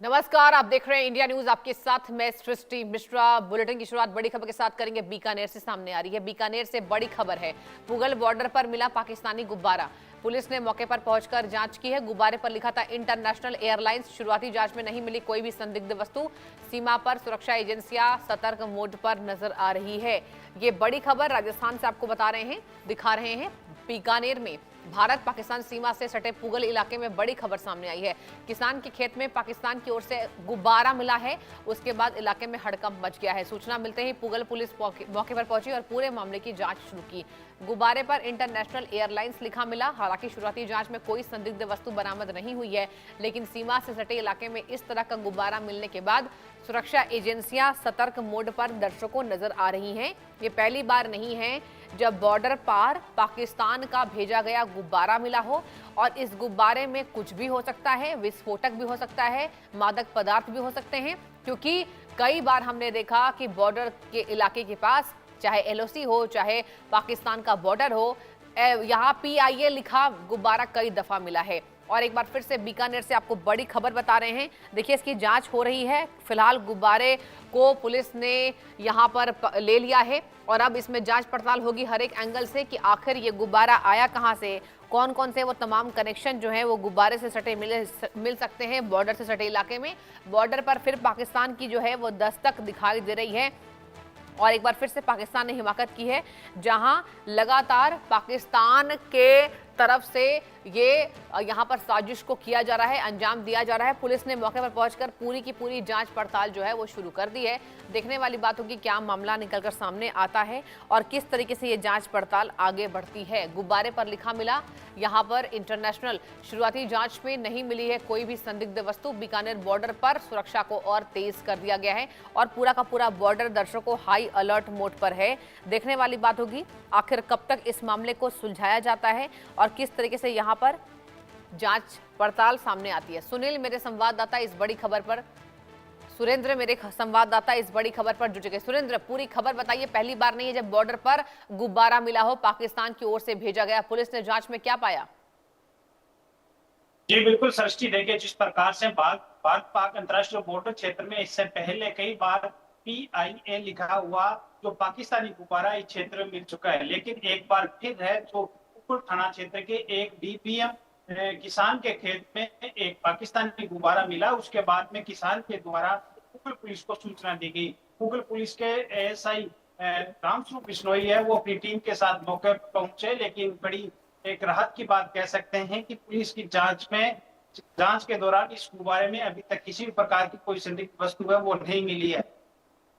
नमस्कार, आप देख रहे हैं इंडिया न्यूज। आपके साथ मैं सृष्टि मिश्रा। बुलेटिन की शुरुआत बड़ी खबर के साथ करेंगे। बीकानेर से सामने आ रही है, बीकानेर से बड़ी खबर है। पुगल बॉर्डर पर मिला पाकिस्तानी गुब्बारा। पुलिस ने मौके पर पहुंचकर जांच की है। गुब्बारे पर लिखा था इंटरनेशनल एयरलाइंस। शुरुआती जांच में नहीं मिली कोई भी संदिग्ध वस्तु। सीमा पर सुरक्षा एजेंसियां सतर्क मोड पर नजर आ रही है। ये बड़ी खबर राजस्थान से आपको बता रहे हैं, दिखा रहे हैं। बीकानेर में भारत पाकिस्तान सीमा से सटे पुगल इलाके में बड़ी खबर सामने आई है। किसान के खेत में पाकिस्तान की ओर से गुब्बारा मिला है। उसके बाद इलाके में हड़कंप मच गया है। सूचना मिलते ही पुगल पुलिस मौके पर पहुंची और पूरे मामले की जांच शुरू की। गुब्बारे पर इंटरनेशनल एयरलाइंस लिखा मिला। हालांकि शुरुआती जांच में कोई संदिग्ध वस्तु बरामद नहीं हुई है, लेकिन सीमा से सटे इलाके में इस तरह का गुब्बारा मिलने के बाद सुरक्षा एजेंसियां सतर्क मोड पर दर्शकों नजर आ रही हैं। ये पहली बार नहीं है जब बॉर्डर पार पाकिस्तान का भेजा गया गुब्बारा मिला हो, और इस गुब्बारे में कुछ भी हो सकता है, विस्फोटक भी हो सकता है, मादक पदार्थ भी हो सकते हैं। क्योंकि कई बार हमने देखा कि बॉर्डर के इलाके के पास, चाहे एलओसी हो, चाहे पाकिस्तान का बॉर्डर हो, यहाँ पीआईए लिखा गुब्बारा कई दफा मिला है। और एक बार फिर से बीकानेर से आपको बड़ी खबर बता रहे हैं। देखिए, इसकी जांच हो रही है। फिलहाल गुब्बारे को पुलिस ने यहां पर ले लिया है और अब इसमें जांच पड़ताल होगी हर एक एंगल से कि आखिर ये गुब्बारा आया कहां से, कौन कौन से वो तमाम कनेक्शन जो है वो गुब्बारे से सटे मिल सकते हैं बॉर्डर से सटे इलाके में। बॉर्डर पर फिर पाकिस्तान की जो है वो दस्तक दिखाई दे रही है। और एक बार फिर से पाकिस्तान ने हिमाकत की है, जहां लगातार पाकिस्तान के तरफ से ये यहां पर साजिश को किया जा रहा है, अंजाम दिया जा रहा है। पुलिस ने मौके पर पहुंचकर पूरी की पूरी जांच पड़ताल जो है वो शुरू कर दी है। देखने वाली बात होगी क्या मामला निकलकर सामने आता है और किस तरीके से ये जांच पड़ताल आगे बढ़ती है। गुब्बारे पर लिखा मिला यहां पर इंटरनेशनल। शुरुआती जांच में नहीं मिली है कोई भी संदिग्ध वस्तु। बीकानेर बॉर्डर पर सुरक्षा को और तेज कर दिया गया है और पूरा का पूरा बॉर्डर दर्शकों हाई अलर्ट मोड पर है। देखने वाली बात होगी आखिर कब तक इस मामले को सुलझाया जाता है और किस तरीके से यहां पर जांच पड़ताल सामने आती है। सुनील मेरे संवाददाता इस बड़ी खबर पर, सुरेंद्र मेरे संवाददाता इस बड़ी खबर पर जुट गए। सुरेंद्र, पूरी खबर बताइए। पहली बार नहीं है जब बॉर्डर पर गुब्बारा मिला हो, पाकिस्तान की ओर से भेजा गया। पुलिस ने जांच में क्या पाया? जी बिल्कुल सृष्टि, देखिए जिस प्रकार से भारत पाक अंतर्राष्ट्रीय बॉर्डर क्षेत्र में इससे पहले कई बार पीआईए लिखा हुआ जो पाकिस्तानी गुब्बारा इस क्षेत्र में मिल चुका है, लेकिन एक बार फिर है जो कुकुल थाना क्षेत्र के एक डीपीएम किसान के खेत में एक पाकिस्तानी गुब्बारा मिला। उसके बाद में किसान के द्वारा कुकुल पुलिस को सूचना दी गई। कुकुल पुलिस के एएसआई रामस्वरूप बिश्नोई है, वो अपनी टीम के साथ मौके पर पहुंचे, लेकिन बड़ी एक राहत की बात कह सकते हैं कि पुलिस की जांच के दौरान इस गुब्बारे में अभी तक किसी भी प्रकार की कोई संदिग्ध वस्तु है वो नहीं मिली है।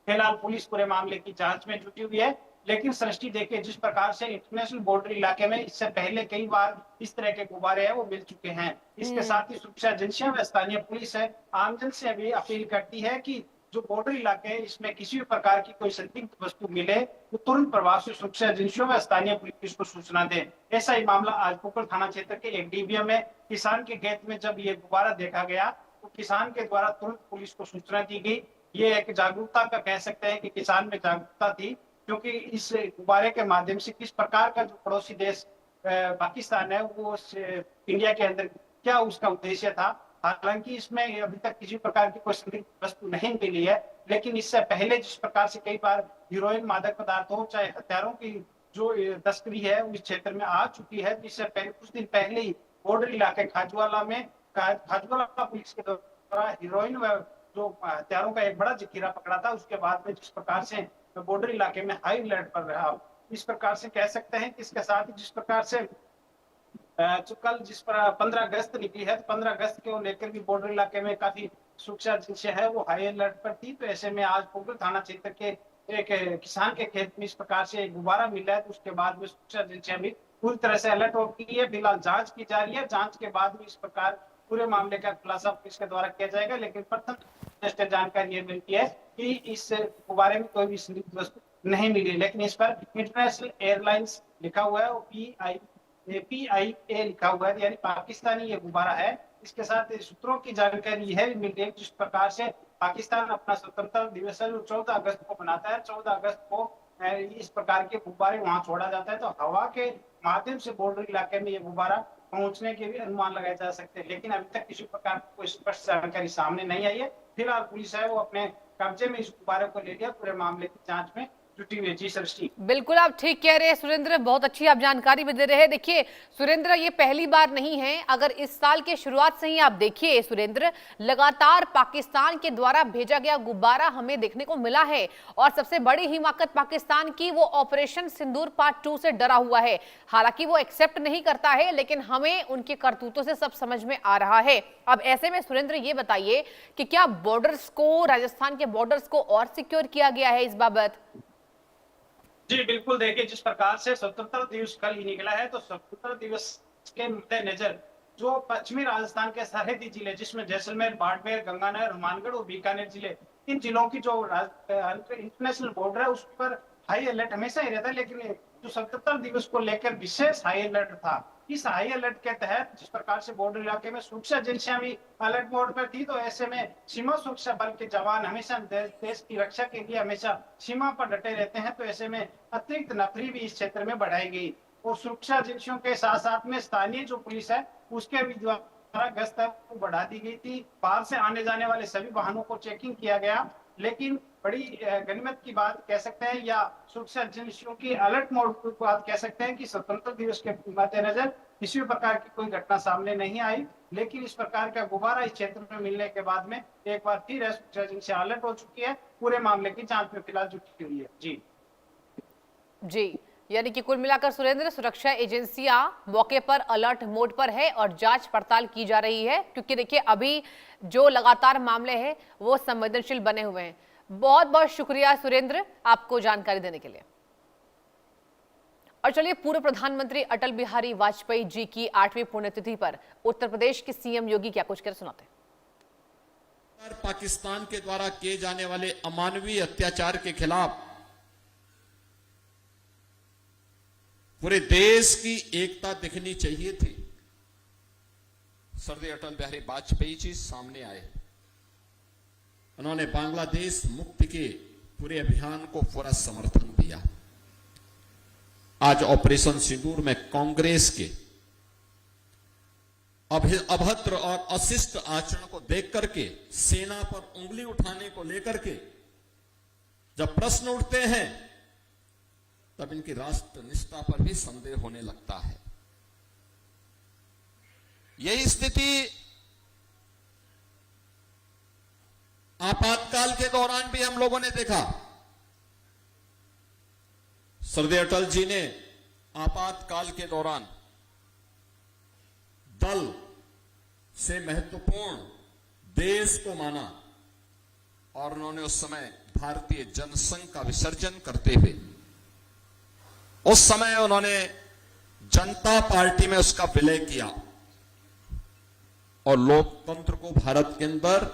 फिलहाल पुलिस पूरे मामले की जांच में जुटी हुई है। लेकिन सृष्टि, देखिए जिस प्रकार से इंटरनेशनल बॉर्डर इलाके में इससे पहले कई बार इस तरह के गुब्बारे हैं वो मिल चुके हैं। इसके साथ ही सुरक्षा एजेंसियां व स्थानीय पुलिस है आमजन से अभी अपील करती है कि जो बॉर्डर इलाके हैं इसमें किसी भी प्रकार की कोई संदिग्ध वस्तु मिले तो तुरंत प्रभाव से सुरक्षा एजेंसियों व स्थानीय पुलिस को सूचना दें। ऐसा ही मामला आज कुकुल थाना क्षेत्र के एक डीबीएम में किसान के खेत में जब ये गुब्बारा देखा गया तो किसान के द्वारा तुरंत पुलिस को सूचना दी गई। ये एक जागरूकता का कह सकते हैं कि किसान में जागरूकता थी, क्योंकि इस गुब्बारे के माध्यम से किस प्रकार का जो पड़ोसी देश पाकिस्तान है वो इंडिया के अंदर क्या उसका उद्देश्य था। हालांकि इसमें अभी तक किसी प्रकार की कोई संदिग्ध वस्तु नहीं मिली है, लेकिन इससे पहले जिस प्रकार से कई बार हीरोइन, मादक पदार्थों, चाहे हथियारों की जो तस्करी है उस क्षेत्र में आ चुकी है। इससे पहले कुछ दिन पहले ही बॉर्डर इलाके खाजवाला में खाजवाला पुलिस के द्वारा हीरोइन व जो हथियारों का एक बड़ा जखीरा पकड़ा था। उसके बाद में जिस प्रकार से बॉर्डर इलाके में हाई अलर्ट पर रहा, इस प्रकार से कह सकते हैं कि इसके साथ ही जिस प्रकार से जो कल जिस पर 15 अगस्त निकली है, तो 15 अगस्त को लेकर भी बॉर्डर इलाके में काफी सुरक्षा एजेंसियां है वो हाई अलर्ट पर थी। तो ऐसे में आज पुगल थाना क्षेत्र के एक किसान के खेत में इस प्रकार से गुब्बारा मिला है, तो उसके बाद में सुरक्षा एजेंसियां भी पूरी तरह से अलर्ट हो गई है। फिलहाल जांच की जा रही है, जांच के बाद में इस प्रकार पूरे मामले का खुलासा पुलिस के द्वारा किया जाएगा। लेकिन प्रथम जानकारी ये मिलती है कि इस गुब्बारे में कोई भी संदिग्ध वस्तु नहीं मिली, लेकिन इस पर इंटरनेशनल एयरलाइंस लिखा हुआ है, वो पीआईए लिखा हुआ है, यानी पाकिस्तानी ये गुब्बारा है। इसके साथ सूत्रों की जानकारी यह भी मिल रही है जिस प्रकार से पाकिस्तान अपना स्वतंत्रता दिवस 14 अगस्त को मनाता है, 14 अगस्त को इस प्रकार के गुब्बारे वहां छोड़ा जाता है, तो हवा के माध्यम से बॉर्डर इलाके में ये गुब्बारा पहुंचने के भी अनुमान लगाए जा सकते हैं, लेकिन अभी तक किसी प्रकार की कोई स्पष्ट जानकारी सामने नहीं आई है। फिलहाल पुलिस है वो अपने कब्जे में इस गुब्बारे को ले लिया, पूरे मामले की जांच में जुटी हुई है। जी सृष्टि। बिल्कुल आप ठीक कह रहे हैं सुरेंद्र, बहुत अच्छी आप जानकारी भी दे रहे हैं। देखिए सुरेंद्र, ये पहली बार नहीं है, अगर इस साल के शुरुआत से ही आप देखिए सुरेंद्र, लगातार पाकिस्तान के द्वारा भेजा गया गुब्बारा हमें देखने को मिला है। और सबसे बड़ी हिमाकत पाकिस्तान की, वो ऑपरेशन सिंदूर पार्ट 2 से डरा हुआ है। हालांकि वो एक्सेप्ट नहीं करता है, लेकिन हमें उनके करतूतों से सब समझ में आ रहा है। अब ऐसे में सुरेंद्र ये बताइए कि क्या बॉर्डर्स को, राजस्थान के बॉर्डर्स को और सिक्योर किया गया है इस बाबत? जी बिल्कुल, देखिए जिस प्रकार से स्वतंत्रता दिवस कल ही निकला है, तो स्वतंत्रता दिवस के मद्देनजर जो पश्चिमी राजस्थान के सरहदी जिले, जिसमें जैसलमेर, बाड़मेर, गंगानगर, हनुमानगढ़ और बीकानेर जिले, इन जिलों की जो इंटरनेशनल बॉर्डर है उस पर हाई अलर्ट हमेशा ही रहता है, लेकिन जो स्वतंत्रता दिवस को लेकर विशेष हाई अलर्ट था। इस हाई अलर्ट के तहत जिस प्रकार से बॉर्डर इलाके में सुरक्षा एजेंसियां भी अलर्ट मोड पर थी, तो ऐसे में सीमा सुरक्षा बल के जवान हमेशा देश की रक्षा के लिए हमेशा सीमा पर डटे रहते हैं। तो ऐसे में अतिरिक्त नफरी भी इस क्षेत्र में बढ़ाई गई और सुरक्षा एजेंसियों के साथ साथ में स्थानीय जो पुलिस है उसके भी द्वारा गश्त है वो बढ़ा दी गई थी। बाहर से आने जाने वाले सभी वाहनों को चेकिंग किया गया, लेकिन बड़ी गनीमत की बात कह सकते हैं या सुरक्षा एजेंसियों की अलर्ट मोड की बात कह सकते हैं कि स्वतंत्रता दिवस के मद्देनजर किसी भी प्रकार की कोई घटना सामने नहीं आई। लेकिन इस प्रकार का गुब्बारा इस क्षेत्र में मिलने के बाद में एक बार फिर सुरक्षा एजेंसी अलर्ट हो चुकी है, पूरे मामले की जांच में फिलहाल जुटी हुई है। जी, यानी कि कुल मिलाकर सुरेंद्र, सुरक्षा एजेंसियां मौके पर अलर्ट मोड पर है और जांच पड़ताल की जा रही है, क्योंकि देखिए अभी जो लगातार मामले हैं वो संवेदनशील बने हुए हैं। बहुत बहुत शुक्रिया सुरेंद्र, आपको जानकारी देने के लिए। और चलिए, पूर्व प्रधानमंत्री अटल बिहारी वाजपेयी जी की 8वीं पुण्यतिथि पर उत्तर प्रदेश के सीएम योगी क्या कुछ कर सुनाते हैं। पाकिस्तान के द्वारा किए जाने वाले अमानवीय अत्याचार के खिलाफ पूरे देश की एकता दिखनी चाहिए थी। श्रद्धेय अटल बिहारी वाजपेयी जी सामने आए, उन्होंने बांग्लादेश मुक्ति के पूरे अभियान को पूरा समर्थन दिया। आज ऑपरेशन सिंदूर में कांग्रेस के अभद्र और अशिष्ट आचरण को देख करके, सेना पर उंगली उठाने को लेकर के जब प्रश्न उठते हैं, तब इनकी राष्ट्र निष्ठा पर भी संदेह होने लगता है। यही स्थिति आपातकाल के दौरान भी हम लोगों ने देखा। श्रद्धेय अटल जी ने आपातकाल के दौरान दल से महत्वपूर्ण देश को माना और उन्होंने उस समय भारतीय जनसंघ का विसर्जन करते हुए उस समय उन्होंने जनता पार्टी में उसका विलय किया और लोकतंत्र को भारत के अंदर